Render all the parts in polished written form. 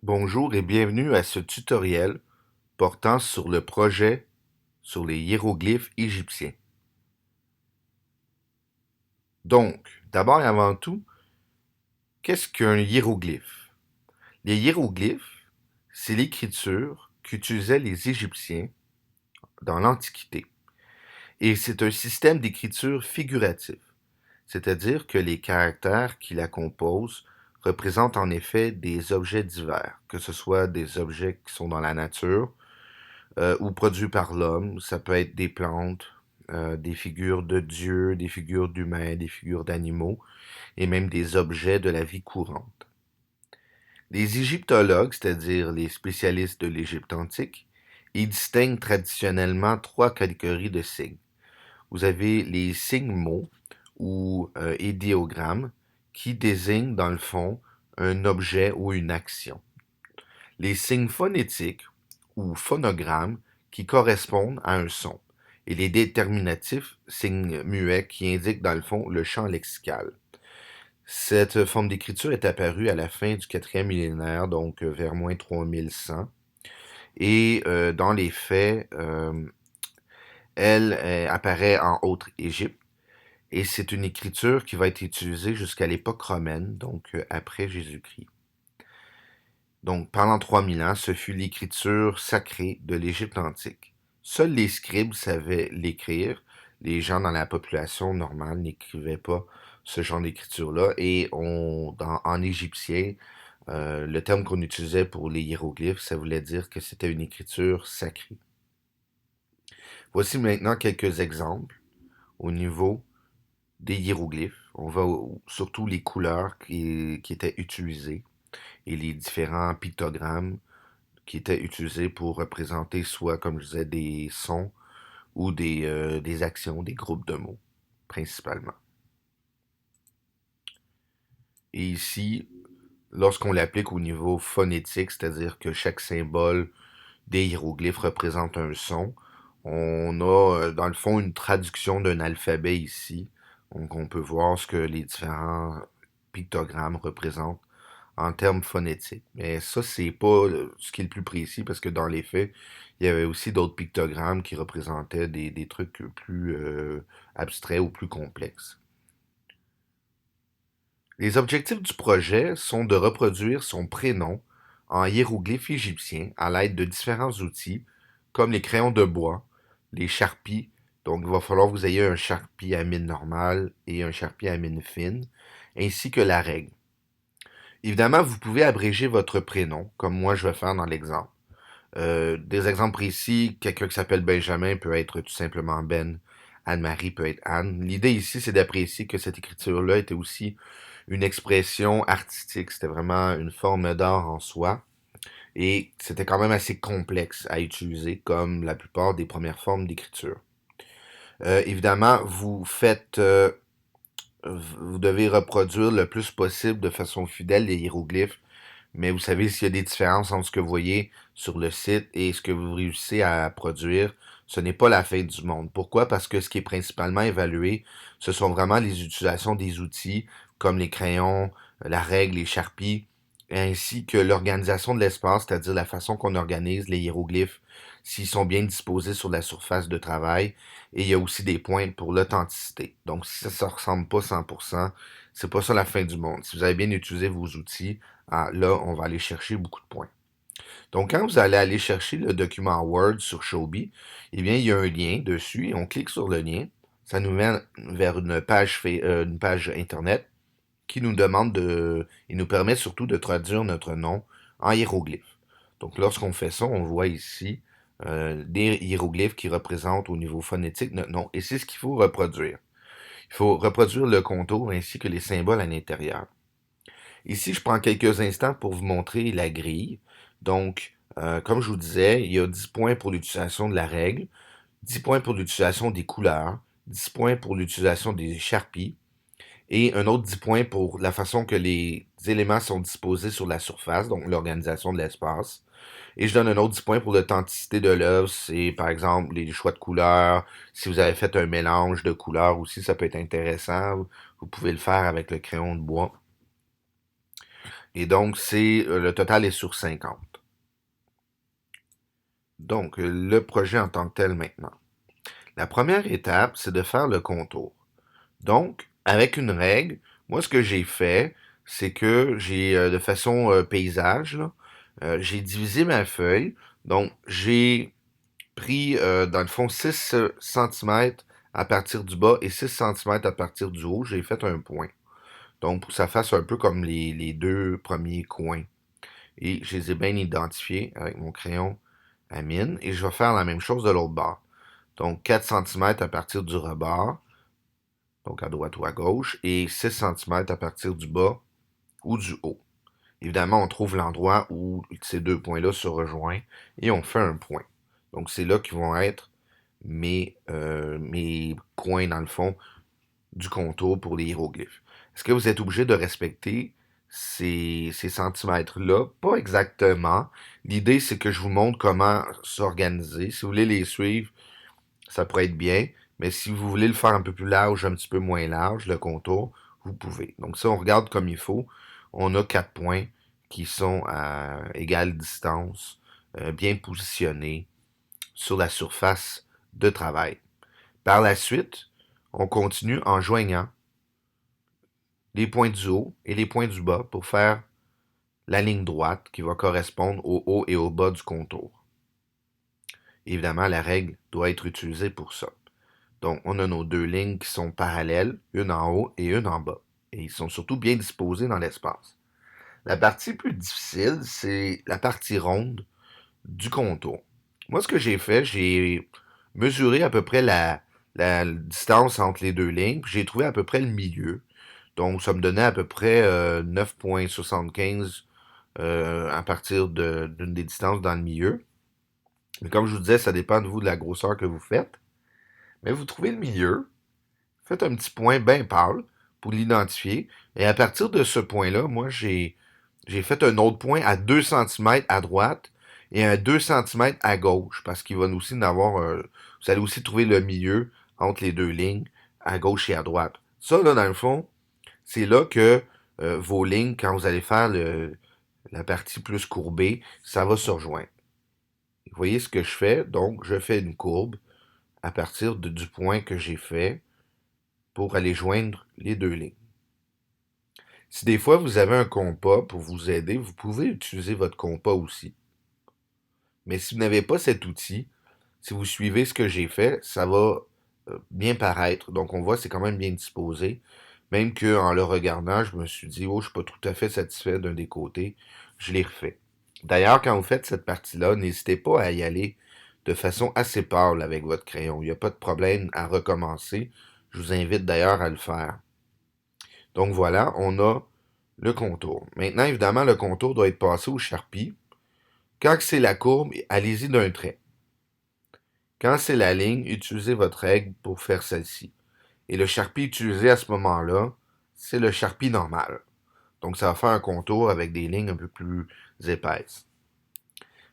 Bonjour et bienvenue à ce tutoriel portant sur le projet sur les hiéroglyphes égyptiens. Donc, d'abord et avant tout, qu'est-ce qu'un hiéroglyphe? Les hiéroglyphes, c'est l'écriture qu'utilisaient les Égyptiens dans l'Antiquité. Et c'est un système d'écriture figuratif, c'est-à-dire que les caractères qui la composent représentent en effet des objets divers, que ce soit des objets qui sont dans la nature, ou produits par l'homme. Ça peut être des plantes, des figures de dieux, des figures d'humains, des figures d'animaux, et même des objets de la vie courante. Les égyptologues, c'est-à-dire les spécialistes de l'Égypte antique, ils distinguent traditionnellement trois catégories de signes. Vous avez les signes mots ou idéogrammes qui désignent dans le fond un objet ou une action. Les signes phonétiques ou phonogrammes qui correspondent à un son, et les déterminatifs, signes muets qui indiquent dans le fond le champ lexical. Cette forme d'écriture est apparue à la fin du quatrième millénaire, donc vers moins 3100, et dans les faits, elle apparaît en Haute-Égypte, et c'est une écriture qui va être utilisée jusqu'à l'époque romaine, donc après Jésus-Christ. Donc, pendant 3000 ans, ce fut l'écriture sacrée de l'Égypte antique. Seuls les scribes savaient l'écrire. Les gens dans la population normale n'écrivaient pas ce genre d'écriture-là. Et en égyptien, le terme qu'on utilisait pour les hiéroglyphes, ça voulait dire que c'était une écriture sacrée. Voici maintenant quelques exemples au niveau des hiéroglyphes. On va surtout les couleurs qui étaient utilisées et les différents pictogrammes qui étaient utilisés pour représenter soit, comme je disais, des sons ou des actions, des groupes de mots, principalement. Et ici, lorsqu'on l'applique au niveau phonétique, c'est-à-dire que chaque symbole des hiéroglyphes représente un son, on a dans le fond une traduction d'un alphabet ici. Donc on peut voir ce que les différents pictogrammes représentent en termes phonétiques. Mais ça, c'est pas ce qui est le plus précis parce que dans les faits, il y avait aussi d'autres pictogrammes qui représentaient des trucs plus abstraits ou plus complexes. Les objectifs du projet sont de reproduire son prénom en hiéroglyphe égyptien à l'aide de différents outils comme les crayons de bois, les charpies. Donc, il va falloir que vous ayez un charpie à mine normale et un charpie à mine fine, ainsi que la règle. Évidemment, vous pouvez abréger votre prénom, comme moi je vais faire dans l'exemple. Des exemples précis, quelqu'un qui s'appelle Benjamin peut être tout simplement Ben. Anne-Marie peut être Anne. L'idée ici, c'est d'apprécier que cette écriture-là était aussi une expression artistique. C'était vraiment une forme d'art en soi. Et c'était quand même assez complexe à utiliser, comme la plupart des premières formes d'écriture. Évidemment, vous devez reproduire le plus possible de façon fidèle les hiéroglyphes, mais vous savez, s'il y a des différences entre ce que vous voyez sur le site et ce que vous réussissez à produire, ce n'est pas la fin du monde. Pourquoi? Parce que ce qui est principalement évalué, ce sont vraiment les utilisations des outils comme les crayons, la règle, les charpies, ainsi que l'organisation de l'espace, c'est-à-dire la façon qu'on organise les hiéroglyphes, s'ils sont bien disposés sur la surface de travail. Et il y a aussi des points pour l'authenticité. Donc, si ça ne ressemble pas 100%, c'est pas ça la fin du monde. Si vous avez bien utilisé vos outils, là, on va aller chercher beaucoup de points. Donc, quand vous allez aller chercher le document Word sur Shobi, eh bien, il y a un lien dessus et on clique sur le lien. Ça nous mène vers une page Internet qui nous demande il nous permet surtout de traduire notre nom en hiéroglyphes. Donc, lorsqu'on fait ça, on voit ici des hiéroglyphes qui représentent au niveau phonétique notre nom. Et c'est ce qu'il faut reproduire. Il faut reproduire le contour ainsi que les symboles à l'intérieur. Ici, je prends quelques instants pour vous montrer la grille. Donc, comme je vous disais, il y a 10 points pour l'utilisation de la règle, 10 points pour l'utilisation des couleurs, 10 points pour l'utilisation des charpies, et un autre 10 points pour la façon que les éléments sont disposés sur la surface, donc l'organisation de l'espace. Et je donne un autre 10 points pour l'authenticité de l'œuvre, c'est par exemple les choix de couleurs, si vous avez fait un mélange de couleurs aussi, ça peut être intéressant. Vous pouvez le faire avec le crayon de bois. Et donc, le total est sur 50. Donc, le projet en tant que tel maintenant. La première étape, c'est de faire le contour. Donc, avec une règle, moi, ce que j'ai fait, c'est que j'ai, de façon paysage, là, j'ai divisé ma feuille. Donc, j'ai pris, dans le fond, 6 cm à partir du bas et 6 cm à partir du haut. J'ai fait un point. Donc, pour que ça fasse un peu comme les deux premiers coins. Et je les ai bien identifiés avec mon crayon à mine. Et je vais faire la même chose de l'autre bord. Donc, 4 cm à partir du rebord, donc à droite ou à gauche, et 6 cm à partir du bas ou du haut. Évidemment, on trouve l'endroit où ces deux points-là se rejoignent et on fait un point. Donc, c'est là qu'ils vont être mes coins, dans le fond, du contour pour les hiéroglyphes. Est-ce que vous êtes obligé de respecter ces centimètres-là? Pas exactement. L'idée, c'est que je vous montre comment s'organiser. Si vous voulez les suivre, ça pourrait être bien. Mais si vous voulez le faire un peu plus large, un petit peu moins large, le contour, vous pouvez. Donc ça, on regarde comme il faut. On a 4 points qui sont à égale distance, bien positionnés sur la surface de travail. Par la suite, on continue en joignant les points du haut et les points du bas pour faire la ligne droite qui va correspondre au haut et au bas du contour. Évidemment, la règle doit être utilisée pour ça. Donc, on a nos deux lignes qui sont parallèles, une en haut et une en bas. Et ils sont surtout bien disposés dans l'espace. La partie plus difficile, c'est la partie ronde du contour. Moi, ce que j'ai fait, j'ai mesuré à peu près la distance entre les deux lignes, puis j'ai trouvé à peu près le milieu. Donc, ça me donnait à peu près 9,75 à partir d'une des distances dans le milieu. Mais comme je vous disais, ça dépend de vous, de la grosseur que vous faites. Mais vous trouvez le milieu, faites un petit point bien pâle pour l'identifier. Et à partir de ce point-là, moi, j'ai fait un autre point à 2 cm à droite et à 2 cm à gauche, parce qu'il va aussi en avoir vous allez aussi trouver le milieu entre les deux lignes, à gauche et à droite. Ça, là, dans le fond, c'est là que vos lignes, quand vous allez faire la partie plus courbée, ça va se rejoindre. Vous voyez ce que je fais? Donc, je fais une courbe à partir du point que j'ai fait pour aller joindre les deux lignes. Si des fois vous avez un compas pour vous aider, vous pouvez utiliser votre compas aussi. Mais si vous n'avez pas cet outil, si vous suivez ce que j'ai fait, ça va bien paraître. Donc on voit c'est quand même bien disposé. Même qu'en le regardant, je me suis dit, oh, je suis pas tout à fait satisfait d'un des côtés. Je l'ai refait. D'ailleurs, quand vous faites cette partie-là, n'hésitez pas à y aller de façon assez pâle avec votre crayon. Il n'y a pas de problème à recommencer. Je vous invite d'ailleurs à le faire. Donc voilà, on a le contour. Maintenant, évidemment, le contour doit être passé au charpie. Quand c'est la courbe, allez-y d'un trait. Quand c'est la ligne, utilisez votre règle pour faire celle-ci. Et le charpie utilisé à ce moment-là, c'est le charpie normal. Donc ça va faire un contour avec des lignes un peu plus épaisses.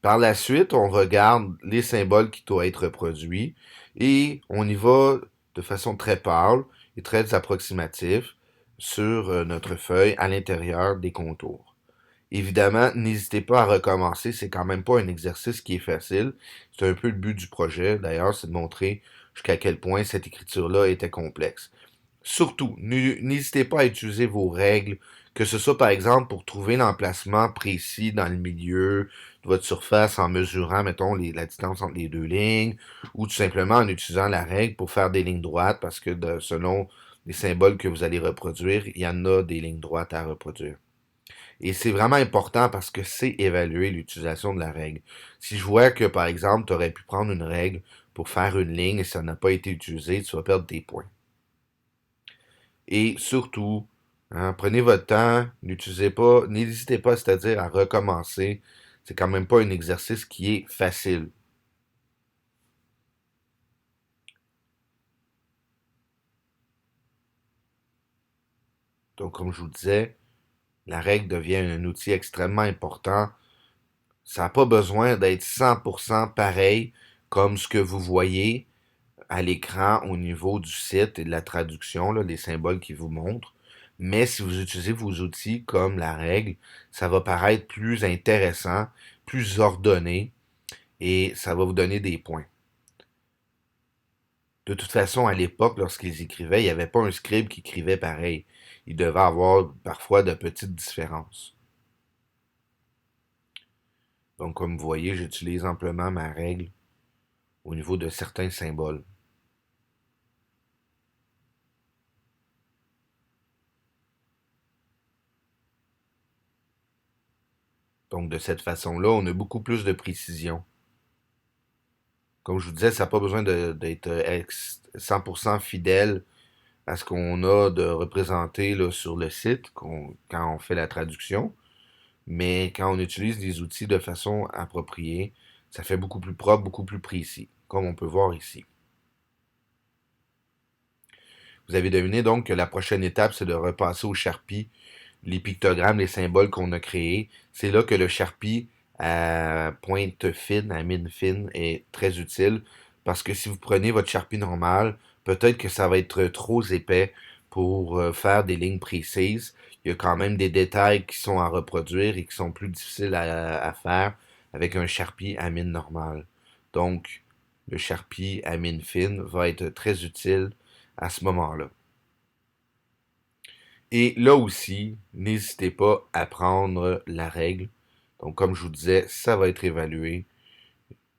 Par la suite, on regarde les symboles qui doivent être reproduits et on y va de façon très pâle et très approximative sur notre feuille à l'intérieur des contours. Évidemment, n'hésitez pas à recommencer, c'est quand même pas un exercice qui est facile. C'est un peu le but du projet, d'ailleurs, c'est de montrer jusqu'à quel point cette écriture-là était complexe. Surtout, n'hésitez pas à utiliser vos règles, que ce soit par exemple pour trouver l'emplacement précis dans le milieu de votre surface en mesurant, mettons, la distance entre les deux lignes, ou tout simplement en utilisant la règle pour faire des lignes droites, parce que selon les symboles que vous allez reproduire, il y en a des lignes droites à reproduire. Et c'est vraiment important parce que c'est évaluer l'utilisation de la règle. Si je vois que, par exemple, tu aurais pu prendre une règle pour faire une ligne et ça n'a pas été utilisé, tu vas perdre des points. Et surtout, hein, prenez votre temps, n'hésitez pas, c'est-à-dire à recommencer. C'est quand même pas un exercice qui est facile. Donc, comme je vous disais, la règle devient un outil extrêmement important. Ça n'a pas besoin d'être 100% pareil comme ce que vous voyez à l'écran au niveau du site et de la traduction, là, les symboles qui vous montrent. Mais si vous utilisez vos outils comme la règle, ça va paraître plus intéressant, plus ordonné et ça va vous donner des points. De toute façon, à l'époque, lorsqu'ils écrivaient, il n'y avait pas un scribe qui écrivait pareil. Il devait avoir parfois de petites différences. Donc, comme vous voyez, j'utilise amplement ma règle au niveau de certains symboles. Donc, de cette façon-là, on a beaucoup plus de précision. Comme je vous disais, ça n'a pas besoin d'être 100% fidèle à ce qu'on a de représenté là, sur le site quand on fait la traduction. Mais quand on utilise des outils de façon appropriée, ça fait beaucoup plus propre, beaucoup plus précis, comme on peut voir ici. Vous avez deviné donc que la prochaine étape, c'est de repasser au Sharpie les pictogrammes, les symboles qu'on a créés. C'est là que le Sharpie à pointe fine, à mine fine, est très utile parce que si vous prenez votre Sharpie normal, peut-être que ça va être trop épais pour faire des lignes précises. Il y a quand même des détails qui sont à reproduire et qui sont plus difficiles à faire avec un Sharpie à mine normale. Donc, le Sharpie à mine fine va être très utile à ce moment-là. Et là aussi, n'hésitez pas à prendre la règle. Donc, comme je vous disais, ça va être évalué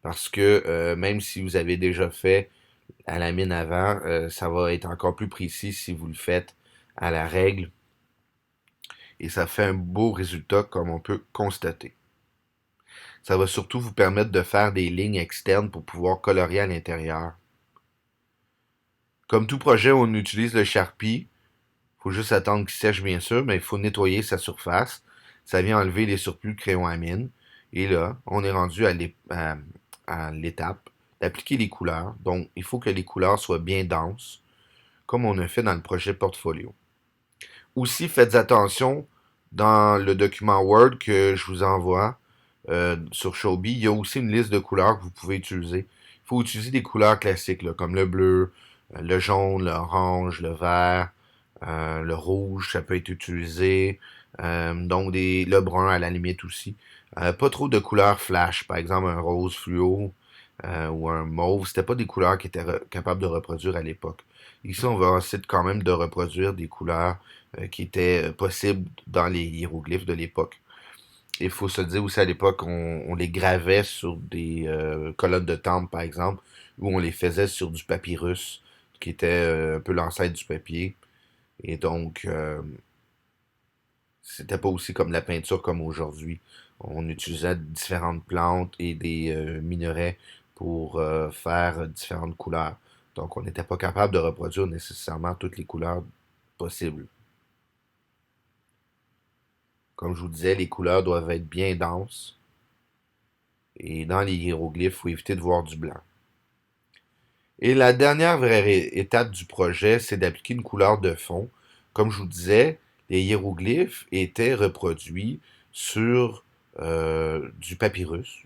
parce que même si vous avez déjà fait à la mine avant, ça va être encore plus précis si vous le faites à la règle. Et ça fait un beau résultat comme on peut constater. Ça va surtout vous permettre de faire des lignes externes pour pouvoir colorier à l'intérieur. Comme tout projet où on utilise le Sharpie, il faut juste attendre qu'il sèche bien sûr, mais il faut nettoyer sa surface. Ça vient enlever les surplus de crayon à mine. Et là, on est rendu à l'étape d'appliquer les couleurs. Donc, il faut que les couleurs soient bien denses, comme on a fait dans le projet portfolio. Aussi, faites attention dans le document Word que je vous envoie sur Showbie. Il y a aussi une liste de couleurs que vous pouvez utiliser. Il faut utiliser des couleurs classiques, là, comme le bleu, le jaune, l'orange, le vert, le rouge, ça peut être utilisé. Donc le brun à la limite aussi. Pas trop de couleurs flash, par exemple un rose fluo ou un mauve. C'était pas des couleurs qui étaient capables de reproduire à l'époque. Ici, on va essayer quand même de reproduire des couleurs qui étaient possibles dans les hiéroglyphes de l'époque. Il faut se dire aussi à l'époque, on les gravait sur des colonnes de temple, par exemple, ou on les faisait sur du papyrus, qui était un peu l'ancêtre du papier. Et donc, c'était pas aussi comme la peinture comme aujourd'hui. On utilisait différentes plantes et des minerais pour faire différentes couleurs. Donc, on n'était pas capable de reproduire nécessairement toutes les couleurs possibles. Comme je vous disais, les couleurs doivent être bien denses. Et dans les hiéroglyphes, il faut éviter de voir du blanc. Et la dernière vraie étape du projet, c'est d'appliquer une couleur de fond. Comme je vous disais, les hiéroglyphes étaient reproduits sur du papyrus,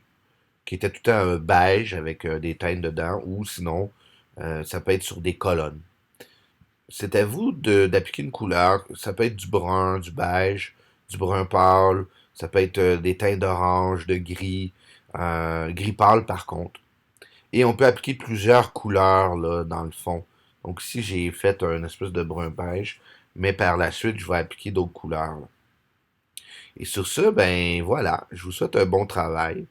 qui était tout un beige avec des teintes dedans, ou sinon, ça peut être sur des colonnes. C'est à vous d'appliquer une couleur. Ça peut être du brun, du beige, du brun pâle, ça peut être des teintes d'orange, de gris, gris pâle par contre. Et on peut appliquer plusieurs couleurs là, dans le fond. Donc ici, j'ai fait un espèce de brun beige, mais par la suite, je vais appliquer d'autres couleurs, là. Et sur ce, ben voilà, je vous souhaite un bon travail.